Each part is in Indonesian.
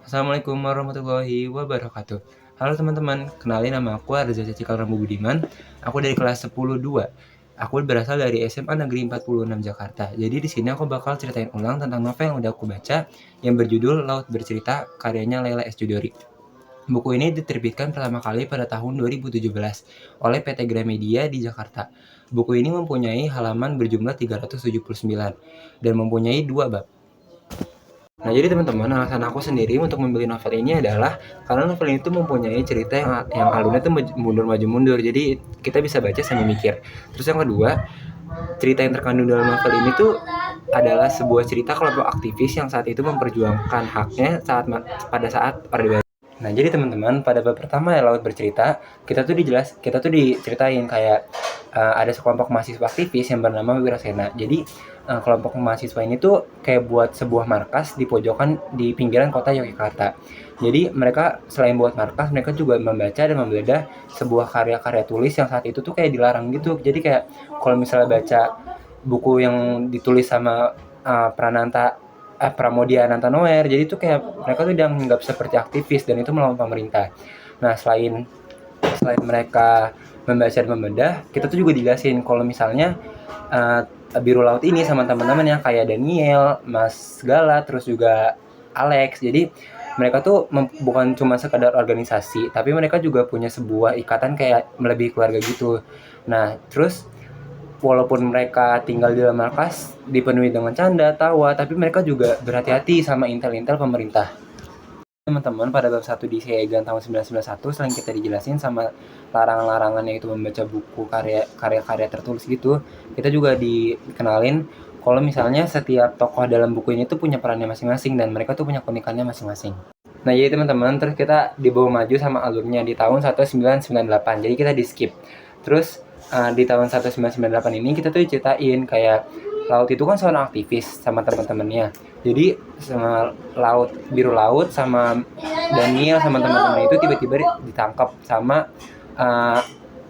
Assalamualaikum warahmatullahi wabarakatuh. Halo teman-teman, kenalin nama aku Arza Cacikal Rambu Budiman. Aku dari kelas 10-2. Aku berasal dari SMA Negeri 46 Jakarta. Jadi di sini aku bakal ceritain ulang tentang novel yang udah aku baca yang berjudul Laut Bercerita karyanya Laila S. Chudori. Buku ini diterbitkan pertama kali pada tahun 2017 oleh PT Gramedia di Jakarta. Buku ini mempunyai halaman berjumlah 379 dan mempunyai 2 bab. Nah, jadi teman-teman, alasan aku sendiri untuk membeli novel ini adalah karena novel ini tuh mempunyai cerita yang alurnya tuh mundur maju mundur. Jadi kita bisa baca sambil mikir. Terus yang kedua, cerita yang terkandung dalam novel ini tuh adalah sebuah cerita kelompok aktivis yang saat itu memperjuangkan haknya pada saat Orde Baru. Nah, jadi teman-teman, pada bab pertama ya Laut Bercerita, kita tuh diceritain kayak ada sekelompok mahasiswa aktivis yang bernama Wirasena. Jadi kelompok mahasiswa ini tuh kayak buat sebuah markas di pojokan di pinggiran kota Yogyakarta. Jadi mereka selain buat markas, mereka juga membaca dan menggeledah sebuah karya-karya tulis yang saat itu tuh kayak dilarang gitu. Jadi kayak kalau misalnya baca buku yang ditulis sama Prananta Pramodia Anantanoer, jadi itu kayak mereka tuh dianggap seperti aktivis dan itu melawan pemerintah. Nah, selain mereka membaca dan membedah, kita tuh juga dijelasin kalau misalnya Biru Laut ini sama teman-temannya kayak Daniel, Mas Gala, terus juga Alex. Jadi mereka tuh bukan cuma sekadar organisasi, tapi mereka juga punya sebuah ikatan kayak melebihi keluarga gitu. Nah, terus walaupun mereka tinggal di dalam markas dipenuhi dengan canda, tawa, tapi mereka juga berhati-hati sama intel-intel pemerintah. Teman-teman, pada bab 1 di Siegan tahun 1991, selain kita dijelasin sama larangan-larangannya itu membaca buku karya-karya tertulis gitu, kita juga dikenalin kalau misalnya setiap tokoh dalam buku ini tuh punya perannya masing-masing dan mereka tuh punya keunikannya masing-masing. Nah, jadi teman-teman, terus kita dibawa maju sama alurnya di tahun 1998. Jadi kita di skip. Terus di tahun 1998 ini kita tuh ceritain kayak Laut itu kan seorang aktivis sama teman-temannya. Jadi sama Biru Laut sama Daniel sama teman-teman itu tiba-tiba ditangkap sama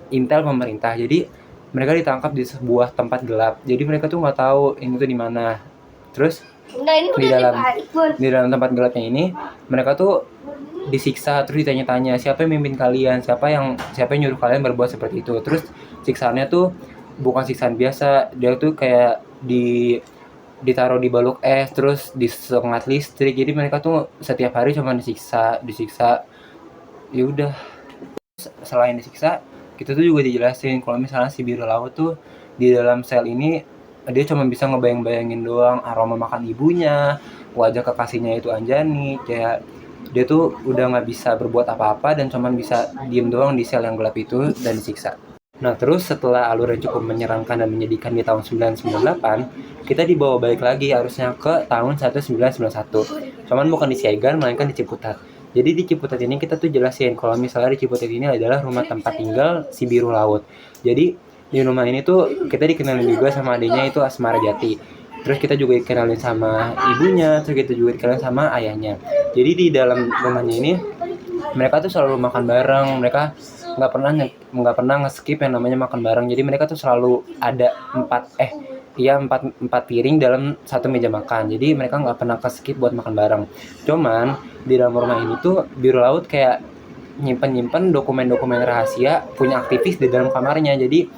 intel pemerintah. Jadi mereka ditangkap di sebuah tempat gelap. Jadi mereka tuh nggak tahu ini tuh di mana. Terus di dalam tempat gelapnya ini mereka tuh disiksa, terus ditanya-tanya siapa yang mimpin kalian, siapa yang nyuruh kalian berbuat seperti itu. Terus siksaannya tuh bukan siksaan biasa, dia tuh kayak ditaruh di balok es, terus disengat listrik. Jadi mereka tuh setiap hari cuma disiksa. Ya udah, selain disiksa, kita tuh juga dijelasin kalau misalnya si Biru Laut tuh di dalam sel ini dia cuma bisa ngebayang-bayangin doang aroma makan ibunya, wajah kekasihnya itu Anjani, kayak dia tuh udah nggak bisa berbuat apa-apa dan cuma bisa diem doang di sel yang gelap itu dan disiksa. Nah, terus setelah alur yang cukup menyeramkan dan menyedihkan di tahun 1998, kita dibawa balik lagi harusnya ke tahun 1991. Cuman bukan di Siegan, melainkan di Ciputat. Jadi di Ciputat ini kita tuh jelasin kalau misalnya di Ciputat ini adalah rumah tempat tinggal si Biru Laut. Jadi di rumah ini tuh kita dikenalin juga sama adiknya itu Asmara Jati. Terus kita juga dikenalin sama ibunya, terus kita juga dikenalin sama ayahnya. Jadi di dalam rumahnya ini mereka tuh selalu makan bareng, mereka nggak pernah nge-skip yang namanya makan bareng. Jadi mereka tuh selalu ada empat piring dalam satu meja makan. Jadi mereka nggak pernah ke-skip buat makan bareng. Cuman di dalam rumah ini tuh Biru Laut kayak nyimpen dokumen-dokumen rahasia punya aktivis di dalam kamarnya. Jadi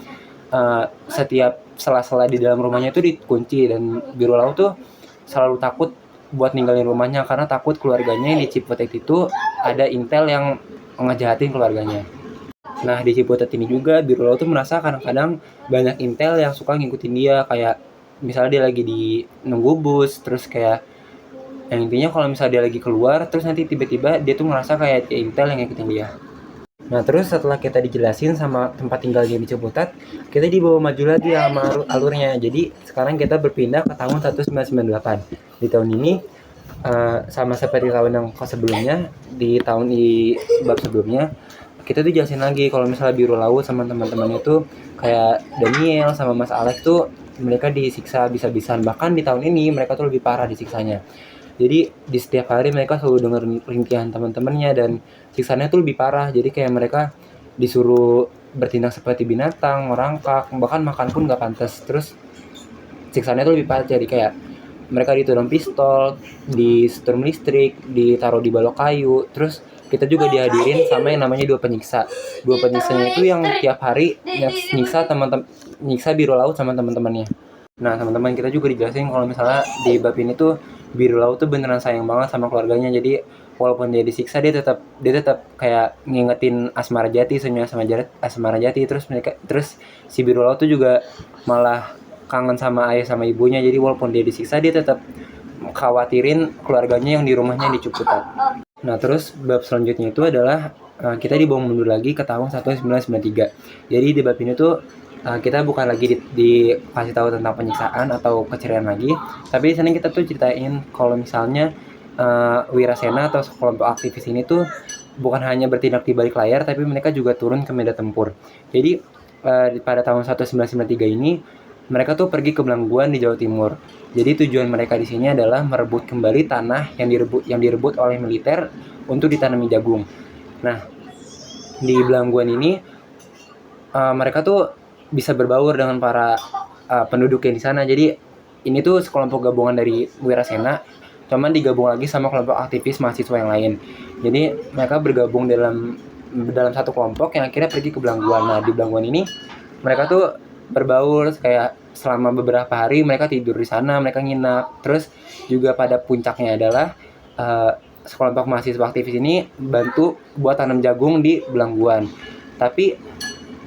setiap sela-sela di dalam rumahnya itu dikunci dan Biru Laut tuh selalu takut buat ninggalin rumahnya karena takut keluarganya yang di Ciputat itu ada intel yang ngejahatin keluarganya. Nah, di Ciputat ini juga Biru Laut tuh merasa kadang-kadang banyak intel yang suka ngikutin dia, kayak misalnya dia lagi di nunggu bus, terus kayak yang intinya kalau misalnya dia lagi keluar, terus nanti tiba-tiba dia tuh ngerasa kayak intel yang ngikutin dia. Nah, terus setelah kita dijelasin sama tempat tinggalnya di Ciputat, kita dibawa maju lagi sama alurnya. Jadi sekarang kita berpindah ke tahun 1998. Di tahun ini sama seperti tahun yang sebelumnya, di bab sebelumnya kita tuh jelasin lagi kalau misalnya Biru Laut sama teman-temannya tuh kayak Daniel sama Mas Alex tuh mereka disiksa bisa-bisan. Bahkan di tahun ini mereka tuh lebih parah disiksanya. Jadi di setiap hari mereka selalu dengar rintihan teman-temannya dan siksaannya tuh lebih parah. Jadi kayak mereka disuruh bertindak seperti binatang, merangkak, bahkan makan pun nggak pantas. Terus siksaannya tuh lebih parah, jadi kayak mereka ditodong pistol, di setrum listrik, ditaruh di balok kayu. Terus kita juga dihadirin sama yang namanya dua penyiksa. Dua penyiksanya itu yang tiap hari nyiksa biru laut sama teman-temannya. Nah, teman-teman, kita juga dijelasin kalau misalnya di bab ini tuh biru laut tuh beneran sayang banget sama keluarganya. Jadi walaupun dia disiksa, dia tetap kayak ngingetin Asmara Jati, senyum sama Asmara Jati. Terus si biru laut tuh juga malah kangen sama ayah sama ibunya. Jadi walaupun dia disiksa, dia tetap khawatirin keluarganya yang di rumahnya di Ciputat. Nah, terus bab selanjutnya itu adalah kita dibawa mundur lagi ke tahun 1993. Jadi di bab ini tuh kita bukan lagi dikasih tahu tentang penyiksaan atau keceriaan lagi, tapi di sana kita tuh ceritain kalau misalnya Wirasena atau kelompok aktivis ini tuh bukan hanya bertindak di balik layar, tapi mereka juga turun ke medan tempur. Jadi pada tahun 1993 ini mereka tuh pergi ke Belangguan di Jawa Timur. Jadi tujuan mereka di sini adalah merebut kembali tanah yang direbut oleh militer untuk ditanami jagung. Nah, di Belangguan ini mereka tuh bisa berbaur dengan para penduduk yang di sana. Jadi ini tuh sekelompok gabungan dari Wirasena, cuman digabung lagi sama kelompok aktivis mahasiswa yang lain. Jadi mereka bergabung dalam satu kelompok yang akhirnya pergi ke Belangguan. Nah, di Belangguan ini mereka tuh berbaur kayak selama beberapa hari mereka tidur di sana, mereka nginap. Terus juga pada puncaknya adalah sekelompok mahasiswa aktivis ini bantu buat tanam jagung di Belangguan. Tapi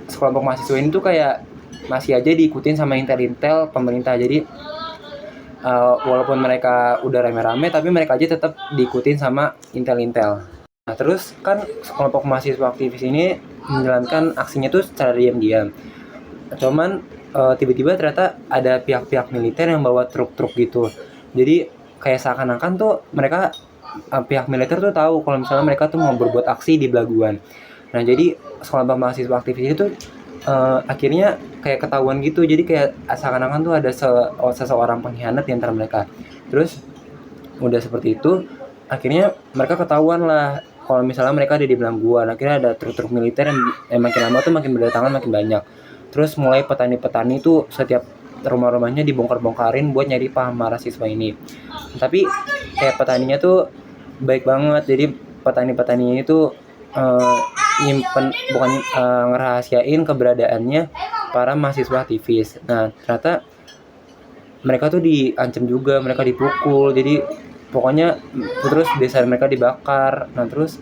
sekelompok mahasiswa ini tuh kayak masih aja diikutin sama intel pemerintah. Jadi walaupun mereka udah rame-rame, tapi mereka aja tetap diikutin sama intel. Nah, terus kan sekelompok mahasiswa aktivis ini menjalankan aksinya tuh secara diam-diam. Cuman tiba-tiba ternyata ada pihak-pihak militer yang bawa truk-truk gitu. Jadi kayak seakan-akan tuh mereka pihak militer tuh tahu kalau misalnya mereka tuh mau berbuat aksi di Belaguan. Nah, jadi sekelompok mahasiswa aktivis itu akhirnya kayak ketahuan gitu. Jadi kayak seakan-akan tuh ada seseorang pengkhianat di antara mereka. Terus udah seperti itu, akhirnya mereka ketahuan lah kalau misalnya mereka ada di Belangguan. Akhirnya ada truk-truk militer yang makin lama tuh makin berdatangan makin banyak. Terus mulai petani-petani tuh setiap rumah-rumahnya dibongkar-bongkarin buat nyari paham mahasiswa ini. Tapi kayak petaninya tuh baik banget. Jadi petani-petani itu ngerahasiain keberadaannya para mahasiswa aktivis. Nah, ternyata mereka tuh diancam juga, mereka dipukul. Jadi pokoknya terus desa mereka dibakar. Nah, terus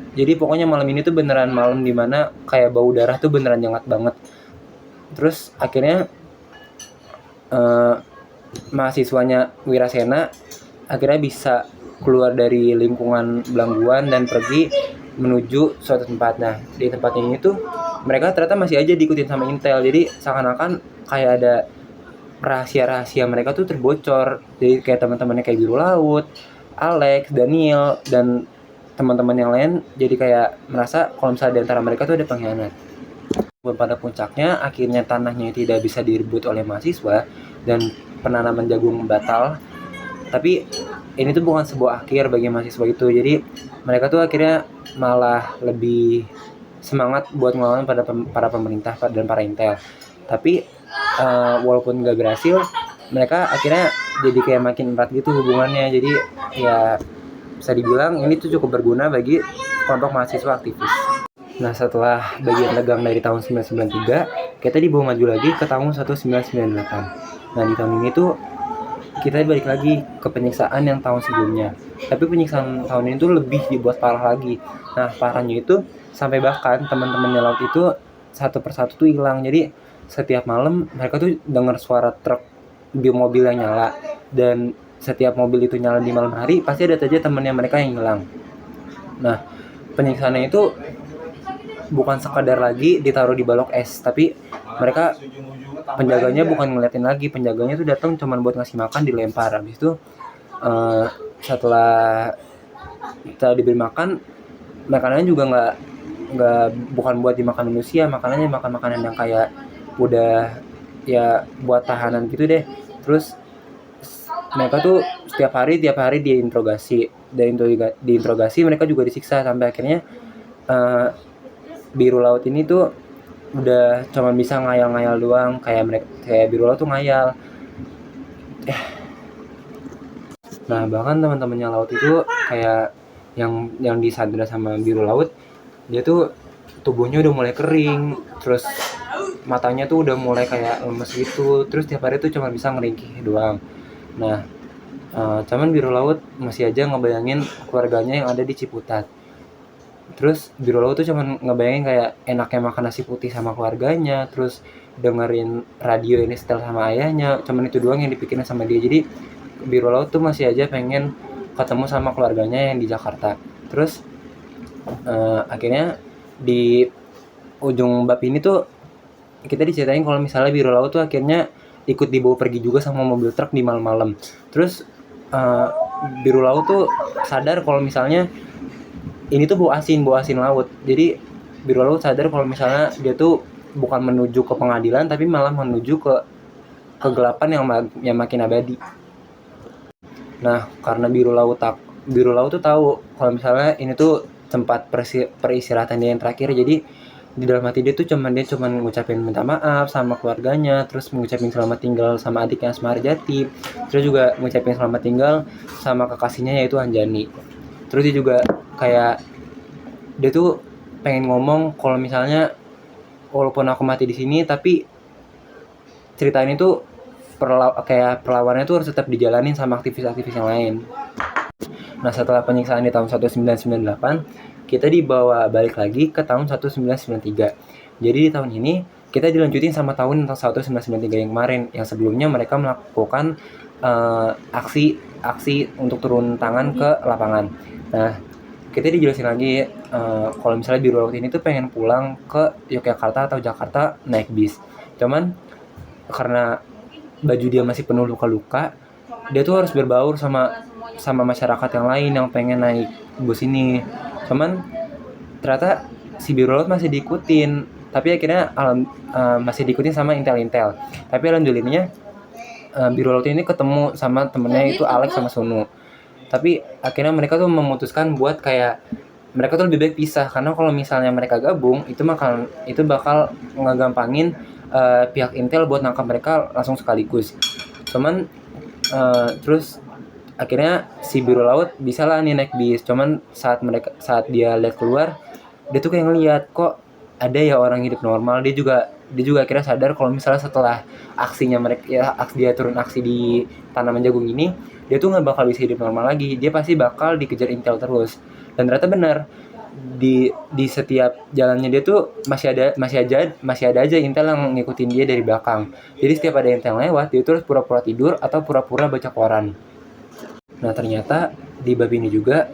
jadi pokoknya malam ini tuh beneran malam dimana kayak bau darah tuh beneran nyengat banget. Terus akhirnya mahasiswanya Wirasena akhirnya bisa keluar dari lingkungan Belangguan dan pergi menuju suatu tempat. Nah, di tempat ini tuh mereka ternyata masih aja diikutin sama intel. Jadi seakan-akan kayak ada rahasia-rahasia mereka tuh terbocor. Jadi kayak teman-temannya kayak Biru Laut, Alex, Daniel, dan teman-teman yang lain jadi kayak merasa kalau misalnya di antara mereka tuh ada pengkhianat. Pada puncaknya akhirnya tanahnya tidak bisa direbut oleh mahasiswa dan penanaman jagung batal. Tapi ini tuh bukan sebuah akhir bagi mahasiswa itu. Jadi mereka tuh akhirnya malah lebih semangat buat ngelawan pada para pemerintah dan para intel. Tapi walaupun gak berhasil, mereka akhirnya jadi kayak makin erat gitu hubungannya. Jadi ya bisa dibilang ini tuh cukup berguna bagi kelompok mahasiswa aktivis. Nah, setelah bagian tegang dari tahun 1993, kita dibawa maju lagi ke tahun 1998. Nah, di tahun ini tuh kita balik lagi ke penyiksaan yang tahun sebelumnya. Tapi penyiksaan tahun ini tuh lebih dibuat parah lagi. Nah, parahnya itu sampai bahkan teman-temannya laut itu satu persatu tuh hilang. Jadi setiap malam mereka tuh dengar suara truk di mobil yang nyala. Dan setiap mobil itu nyala di malam hari, pasti ada aja temannya mereka yang hilang. Nah, penyiksaannya itu bukan sekadar lagi ditaruh di balok es, tapi mereka penjaganya bukan ngeliatin lagi, penjaganya tuh datang cuma buat ngasih makan, dilempar. Habis itu setelah kita diberi makan, makanannya juga bukan buat dimakan manusia, makanannya makan makanan yang kayak udah ya buat tahanan gitu deh. Terus mereka tuh tiap hari diinterogasi, dan diinterogasi mereka juga disiksa sampai akhirnya Biru Laut ini tuh udah cuma bisa ngayal-ngayal doang. Kayak Biru Laut tuh ngayal Nah bahkan teman-temannya laut itu kayak yang disandra sama biru laut, dia tuh tubuhnya udah mulai kering, terus matanya tuh udah mulai kayak lemes gitu, terus tiap hari tuh cuma bisa ngeringkih doang. Nah cuman biru laut masih aja ngebayangin keluarganya yang ada di Ciputat. Terus biru laut tuh cuman ngebayangin kayak enaknya makan nasi putih sama keluarganya, terus dengerin radio ini setel sama ayahnya, cuman itu doang yang dipikirin sama dia. Jadi biru laut tuh masih aja pengen ketemu sama keluarganya yang di Jakarta. Terus akhirnya di ujung bab ini tuh kita diceritain kalau misalnya biru laut tuh akhirnya ikut dibawa pergi juga sama mobil truk di malam-malam. Terus biru laut tuh sadar kalau misalnya ini tuh bau asin laut. Jadi biru laut sadar kalau misalnya dia tuh bukan menuju ke pengadilan tapi malah menuju ke kegelapan yang makin abadi. Nah karena biru laut tuh tahu kalau misalnya ini tuh tempat peristirahatan dia yang terakhir. Jadi di dalam hati dia tuh cuman ngucapin minta maaf sama keluarganya, terus ngucapin selamat tinggal sama adiknya Asmara Jati, terus juga ngucapin selamat tinggal sama kekasihnya yaitu Anjani. Terus dia juga kayak dia tuh pengen ngomong kalau misalnya walaupun aku mati di sini tapi cerita ini tuh kayak perlawannya tuh harus tetap dijalanin sama aktivis-aktivis yang lain. Nah setelah penyiksaan di tahun 1998 kita dibawa balik lagi ke tahun 1993. Jadi di tahun ini kita dilanjutin sama tahun 1993 yang kemarin, yang sebelumnya mereka melakukan aksi untuk turun tangan ke lapangan. Nah kita dijelasin lagi kalau misalnya biru laut ini tuh pengen pulang ke Yogyakarta atau Jakarta naik bis. Cuman karena baju dia masih penuh luka-luka, dia tuh harus berbaur sama masyarakat yang lain yang pengen naik bus ini. Cuman ternyata si biru laut masih diikutin, tapi akhirnya masih diikutin sama intel. Tapi alhamdulillahnya biru laut ini ketemu sama temennya itu Alex sama Sunu. Tapi akhirnya mereka tuh memutuskan buat kayak mereka tuh lebih baik pisah, karena kalau misalnya mereka gabung itu bakal ngegampangin pihak intel buat nangkap mereka langsung sekaligus. Cuman terus akhirnya si biru laut bisa lah nih naik bis. Cuman saat dia lihat keluar, dia tuh kayak ngeliat kok ada ya orang hidup normal. Dia juga akhirnya sadar kalau misalnya setelah dia turun aksi di tanaman jagung ini, dia tuh nggak bakal bisa hidup normal lagi. Dia pasti bakal dikejar intel terus. Dan ternyata benar, di setiap jalannya dia tuh masih ada aja intel yang ngikutin dia dari belakang. Jadi setiap ada intel lewat, dia terus pura-pura tidur atau pura-pura baca koran. Nah ternyata di bab ini juga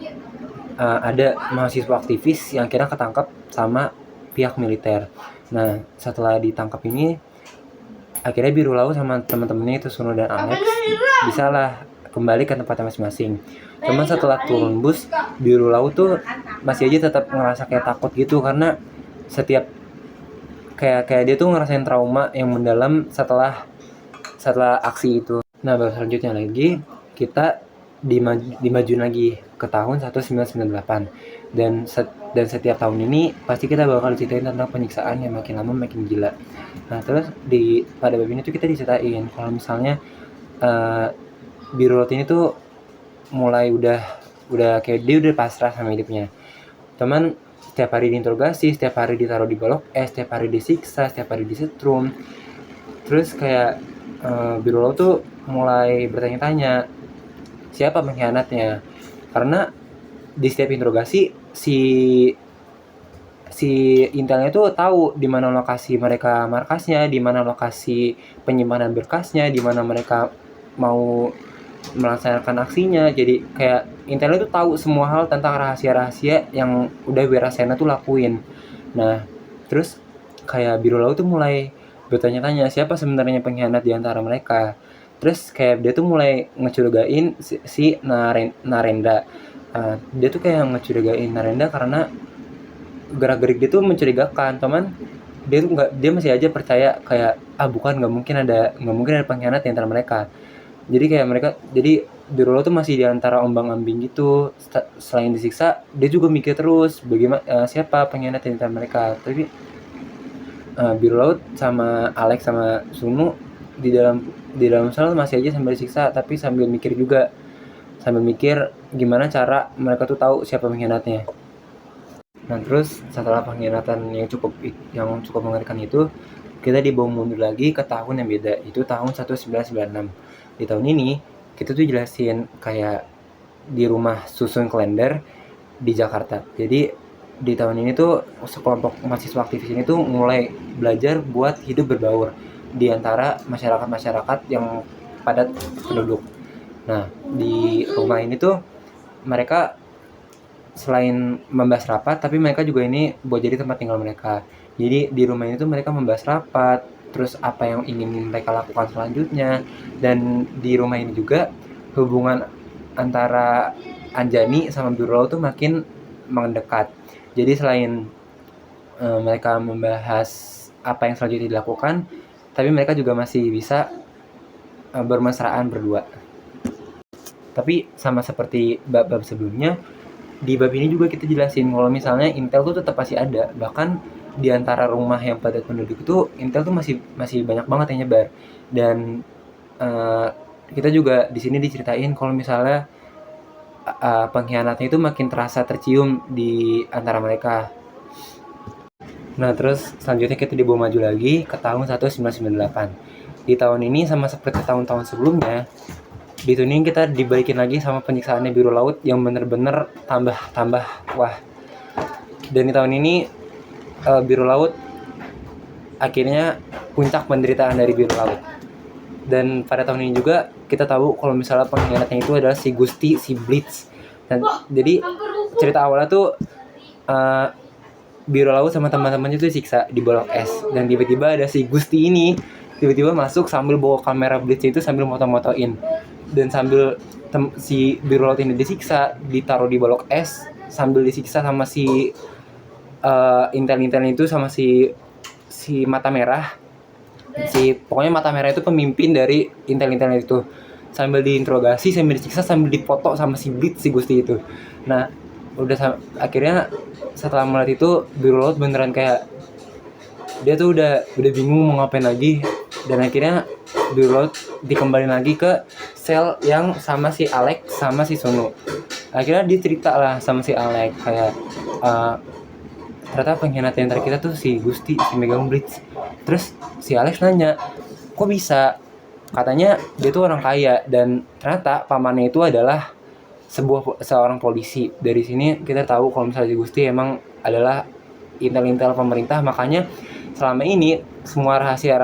ada mahasiswa aktivis yang kira ketangkap sama pihak militer. Nah setelah ditangkap ini, akhirnya biru laut sama teman-temannya itu Sunu dan Alex bisalah kembali ke tempatnya masing-masing. Cuman setelah turun bus, biru laut tuh masih aja tetap ngerasa kayak takut gitu, karena setiap kayak dia tuh ngerasain trauma yang mendalam setelah aksi itu. Nah bab selanjutnya lagi kita dimajuin lagi ke tahun 1998 dan setiap tahun ini pasti kita bakal ceritain tentang penyiksaan yang makin lama makin gila. Nah terus pada bab ini tuh kita diceritain kalau misalnya biru laut ini tuh mulai udah kayak dia udah pasrah sama hidupnya. Cuman setiap hari diinterogasi, setiap hari ditaruh di balok setiap hari disiksa, setiap hari disetrum. Terus kayak biru laut tuh mulai bertanya-tanya siapa pengkhianatnya, karena di setiap interogasi si intelnya tuh tahu di mana lokasi mereka markasnya, di mana lokasi penyimpanan berkasnya, di mana mereka mau melaksanakan aksinya. Jadi kayak intelnya tuh tahu semua hal tentang rahasia-rahasia yang udah Wirasena tuh lakuin. Nah terus kayak biru laut tuh mulai bertanya-tanya siapa sebenarnya pengkhianat di antara mereka. Terus kayak dia tuh mulai ngecurigain si Narendra. Dia tuh kayak ngecurigain Narendra karena gerak-gerik dia tuh mencurigakan. Cuman dia masih aja percaya kayak nggak mungkin ada pengkhianat di antara mereka. Jadi biru laut tuh masih di antara ombang-ambing gitu. Selain disiksa, dia juga mikir terus bagaimana siapa pengkhianat di antara mereka. Tapi biru laut sama Alex sama Sunu di dalam sel masih aja sambil disiksa, tapi sambil mikir gimana cara mereka tuh tahu siapa pengkhianatnya. Nah terus setelah pengkhianatan yang cukup mengerikan itu, kita dibawa mundur lagi ke tahun yang beda, itu tahun 1996. Di tahun ini kita tuh jelasin kayak di rumah susun kalender di Jakarta. Jadi di tahun ini tuh sekelompok mahasiswa aktivis ini tuh mulai belajar buat hidup berbaur di antara masyarakat yang padat penduduk. Nah di rumah ini tuh mereka selain membahas rapat, tapi mereka juga ini buat jadi tempat tinggal mereka. Jadi di rumah ini tuh mereka membahas rapat, terus apa yang ingin mereka lakukan selanjutnya. Dan di rumah ini juga hubungan antara Anjani sama Biro Laut tuh makin mendekat. Jadi selain mereka membahas apa yang selanjutnya dilakukan, tapi mereka juga masih bisa bermesraan berdua. Tapi sama seperti bab-bab sebelumnya, di bab ini juga kita jelasin kalau misalnya Intel tuh tetap pasti ada. Bahkan di antara rumah yang padat penduduk itu Intel tuh masih banyak banget yang nyebar. Dan kita juga di sini diceritain kalau misalnya pengkhianatnya itu makin terasa tercium di antara mereka. Nah terus selanjutnya kita dibawa maju lagi ke tahun 1998. Di tahun ini sama seperti tahun-tahun sebelumnya, di tahun ini kita dibalikin lagi sama penyiksaannya Biru Laut yang bener-bener tambah wah. Dan di tahun ini Biru Laut akhirnya puncak penderitaan dari Biru Laut. Dan pada tahun ini juga kita tahu kalau misalnya pengkhianatnya itu adalah si Gusti, si Blitz. Dan jadi cerita awalnya tuh Biru Laut sama teman-temannya tuh disiksa di bolok es. Dan tiba-tiba ada si Gusti ini tiba-tiba masuk sambil bawa kamera Blitz itu sambil moto-motoin. Dan sambil si Biru Laut ini disiksa, ditaruh di bolok es sambil disiksa sama si Intel itu sama si Mata Merah. Pokoknya Mata Merah itu pemimpin dari Intel itu. Sambil diinterogasi, sambil disiksa, sambil dipoto sama si Blitz, si Gusti itu. Nah, akhirnya setelah melihat itu Biru Laut beneran kayak dia tuh udah bingung mau ngapain lagi. Dan akhirnya Biru Laut dikembalikan lagi ke sel yang sama si Alex sama si Sunu. Akhirnya dia cerita lah sama si Alex kayak ternyata pengkhianat yang kita tuh si Gusti, si megang Blitz. Terus si Alex nanya, kok bisa? Katanya dia tuh orang kaya dan ternyata pamannya itu adalah seorang polisi. Dari sini kita tahu kalau misalnya si Gusti emang adalah intel pemerintah. Makanya selama ini semua rahasia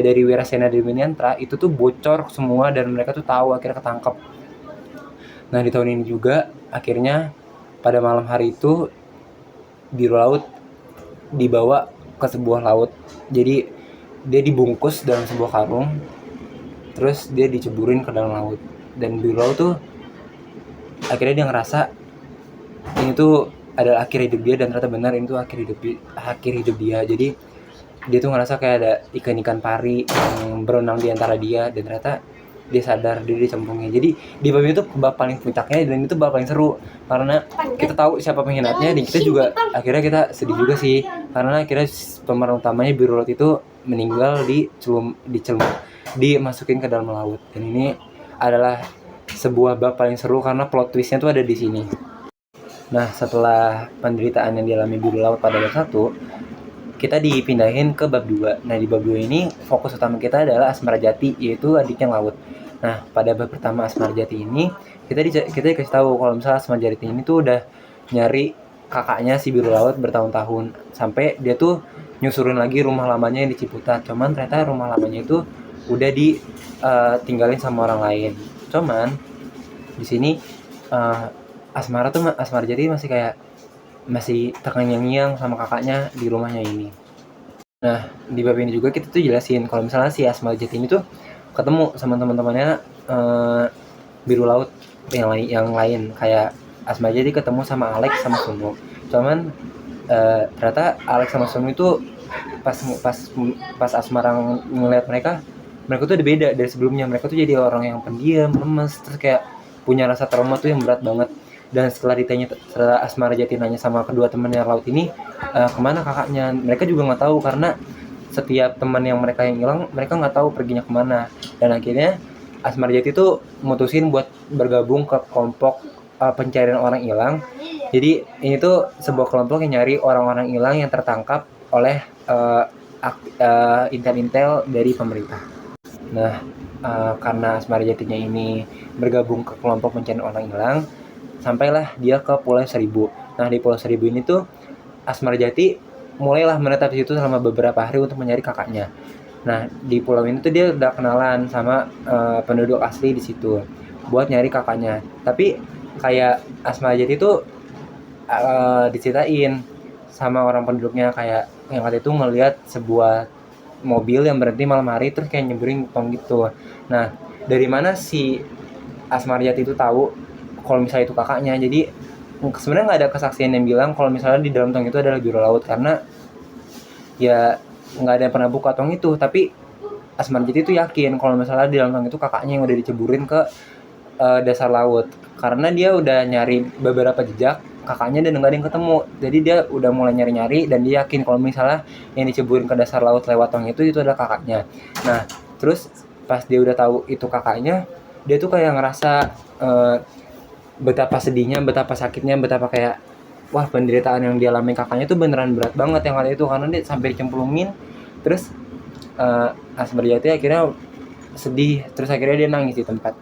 dari Wirasena dan Wirantra itu tuh bocor semua dan mereka tuh tahu, akhirnya ketangkep. Nah di tahun ini juga akhirnya pada malam hari itu Biru Laut dibawa ke sebuah laut. Jadi dia dibungkus dalam sebuah karung, terus dia diceburin ke dalam laut. Dan Biru Laut tuh akhirnya dia ngerasa ini tuh adalah akhir hidup dia, dan ternyata benar ini tuh akhir hidup dia. Jadi dia tuh ngerasa kayak ada ikan-ikan pari yang berenang di antara dia, dan ternyata dia sadar dia dicemplungin. Jadi di bab itu bab paling puncaknya, dan itu bab paling seru karena kita tahu siapa pengkhianatnya, dan kita juga akhirnya kita sedih juga sih karena akhirnya pemeran utamanya Biru Laut itu meninggal dimasukin ke dalam laut. Dan ini adalah sebuah bab paling seru karena plot twistnya tuh ada di sini. Nah setelah penderitaan yang dialami Biru Laut pada bab 1, kita dipindahin ke bab 2. Nah di bab 2 ini fokus utama kita adalah Asmara Jati, yaitu adiknya Laut. Nah pada bab pertama Asmara Jati ini kita dikasih tahu kalau misalnya Asmara Jati ini tuh udah nyari kakaknya si Biru Laut bertahun-tahun, sampai dia tuh nyusurin lagi rumah lamanya yang di Ciputat. Cuman ternyata rumah lamanya itu udah ditinggalin sama orang lain. Cuman di sini Asmara Jati masih terngiang-ngiang sama kakaknya di rumahnya ini. Nah di bab ini juga kita tuh jelasin kalau misalnya si Asmara Jati ini tuh ketemu sama teman-temannya Biru Laut yang lain. Kayak Asmara Jati ketemu sama Alex sama Sunu. Cuman ternyata Alex sama Sunu itu pas Asmara ngeliat mereka tuh udah beda dari sebelumnya. Mereka tuh jadi orang yang pendiam, lemes, terus kayak punya rasa trauma tuh yang berat banget. Dan setelah Asmara Jati nanya sama kedua temannya Laut ini, kemana kakaknya, mereka juga nggak tahu karena setiap teman yang hilang mereka nggak tahu perginya kemana, dan akhirnya Asmarjati tuh mutusin buat bergabung ke kelompok pencarian orang hilang. Jadi ini tuh sebuah kelompok yang nyari orang-orang hilang yang tertangkap oleh intel-intel dari pemerintah. Nah, karena Asmarjatinya ini bergabung ke kelompok pencarian orang hilang, sampailah dia ke Pulau Seribu. Nah, di Pulau Seribu ini tuh Asmarjati mulailah menetap di situ selama beberapa hari untuk mencari kakaknya. Nah, di pulau ini tuh dia udah kenalan sama penduduk asli di situ buat nyari kakaknya. Tapi kayak Asmarjati tuh diceritain sama orang penduduknya kayak yang waktu itu ngelihat sebuah mobil yang berhenti malam hari terus kayak nyebring tong gitu. Nah, dari mana si Asmarjati itu tahu kalau misalnya itu kakaknya? Jadi sebenarnya nggak ada kesaksian yang bilang kalau misalnya di dalam tong itu adalah juru laut, karena ya nggak ada yang pernah buka tong itu. Tapi Asmarjati itu yakin kalau misalnya di dalam tong itu kakaknya yang udah diceburin ke dasar laut, karena dia udah nyari beberapa jejak kakaknya dan nggak ada yang ketemu. Jadi dia udah mulai nyari-nyari dan dia yakin kalau misalnya yang diceburin ke dasar laut lewat tong itu adalah kakaknya. Nah, terus pas dia udah tahu itu kakaknya, dia tuh kayak ngerasa betapa sedihnya, betapa sakitnya, betapa kayak wah, penderitaan yang dia alami kakaknya tuh beneran berat banget yang kali itu, karena dia sampai dicemplungin. Terus Asmarjati akhirnya sedih, terus akhirnya dia nangis di tempat.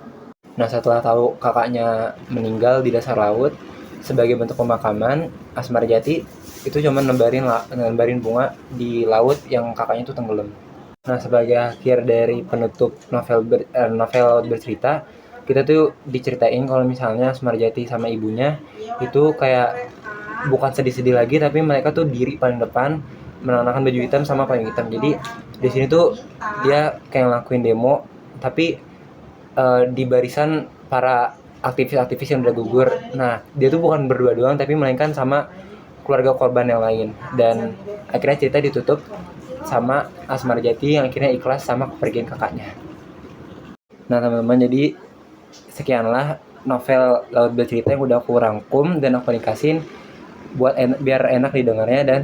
Nah, setelah tahu kakaknya meninggal di dasar laut, sebagai bentuk pemakaman, Asmarjati itu cuma nembarin bunga di laut yang kakaknya itu tenggelam. Nah, sebagai akhir dari penutup novel Laut Bercerita, kita tuh diceritain kalau misalnya Asmarjati sama ibunya itu kayak bukan sedih-sedih lagi, tapi mereka tuh diri paling depan mengenakan baju hitam sama payung hitam. Jadi di sini tuh dia kayak ngelakuin demo, tapi di barisan para aktivis-aktivis yang udah gugur. Nah, dia tuh bukan berdua doang, tapi melainkan sama keluarga korban yang lain. Dan akhirnya cerita ditutup sama Asmarjati yang akhirnya ikhlas sama kepergian kakaknya. Nah, teman-teman, jadi sekianlah novel Laut Bercerita yang udah aku rangkum dan aku ringkasin buat biar enak didengarnya dan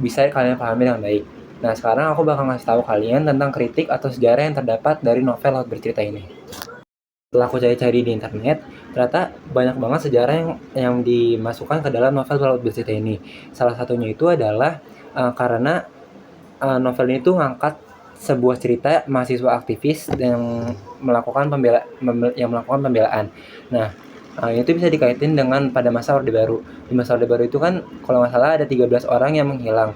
bisa kalian pahami dengan baik. Nah, sekarang aku bakal ngasih tahu kalian tentang kritik atau sejarah yang terdapat dari novel Laut Bercerita ini. Setelah aku cari-cari di internet, ternyata banyak banget sejarah yang dimasukkan ke dalam novel Laut Bercerita ini. Salah satunya itu adalah karena novel ini tuh ngangkat sebuah cerita mahasiswa aktivis yang melakukan pembelaan. Nah, itu bisa dikaitin dengan pada masa Orde Baru. Di masa Orde Baru itu kan kalau nggak salah ada 13 orang yang menghilang.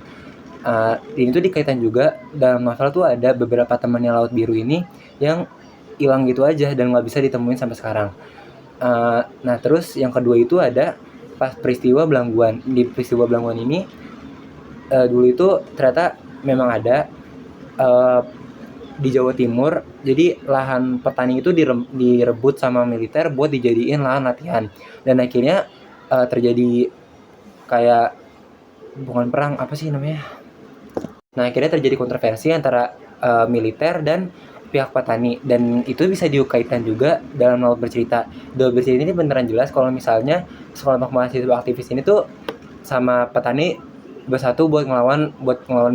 Ini tuh dikaitan juga dalam novel tuh ada beberapa temannya Laut Biru ini yang hilang gitu aja dan nggak bisa ditemuin sampai sekarang. Nah, terus yang kedua itu ada pas peristiwa Belangguan. Di peristiwa Belangguan ini dulu itu ternyata memang ada di Jawa Timur. Jadi lahan petani itu direbut sama militer buat dijadiin lahan latihan. Dan akhirnya terjadi kayak bukan perang, apa sih namanya? Nah, akhirnya terjadi kontroversi antara militer dan pihak petani, dan itu bisa dikaitkan juga dalam Laut Bercerita. Laut Bercerita ini beneran jelas kalau misalnya sekelompok mahasiswa aktivis ini tuh sama petani bersatu buat ngelawan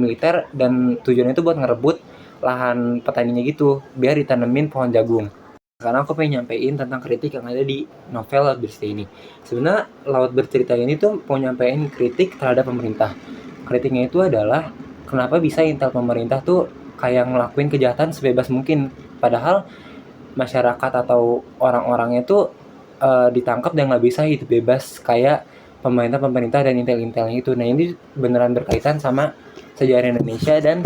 militer, dan tujuannya itu buat ngerebut lahan petaninya gitu biar ditanemin pohon jagung. Sekarang aku pengen nyampein tentang kritik yang ada di novel Laut Bercerita ini. Sebenarnya Laut Bercerita ini tuh mau nyampein kritik terhadap pemerintah. Kritiknya itu adalah kenapa bisa intel pemerintah tuh kayak ngelakuin kejahatan sebebas mungkin, padahal masyarakat atau orang-orangnya itu ditangkap dan nggak bisa hidup bebas kayak pemerintah dan intel-intelnya itu. Nah, ini beneran berkaitan sama sejarah Indonesia dan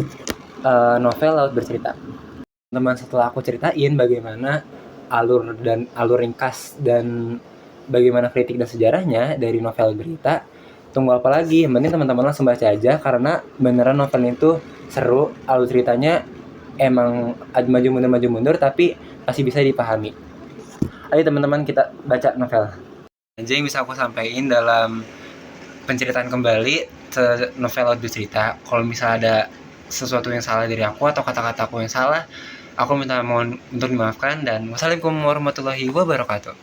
novel Laut Bercerita. Teman, setelah aku ceritain bagaimana alur ringkas dan bagaimana kritik dan sejarahnya dari novel Berita, tunggu apa lagi? Mending teman-teman langsung baca aja, karena beneran novel itu seru. Alur ceritanya emang maju mundur tapi masih bisa dipahami. Ayo teman-teman, kita baca novel. Aja yang bisa aku sampaikan dalam penceritaan kembali novel Laut Bercerita. Kalau misalnya ada sesuatu yang salah dari aku atau kata-kata aku yang salah, aku minta mohon untuk dimaafkan, dan wassalamualaikum warahmatullahi wabarakatuh.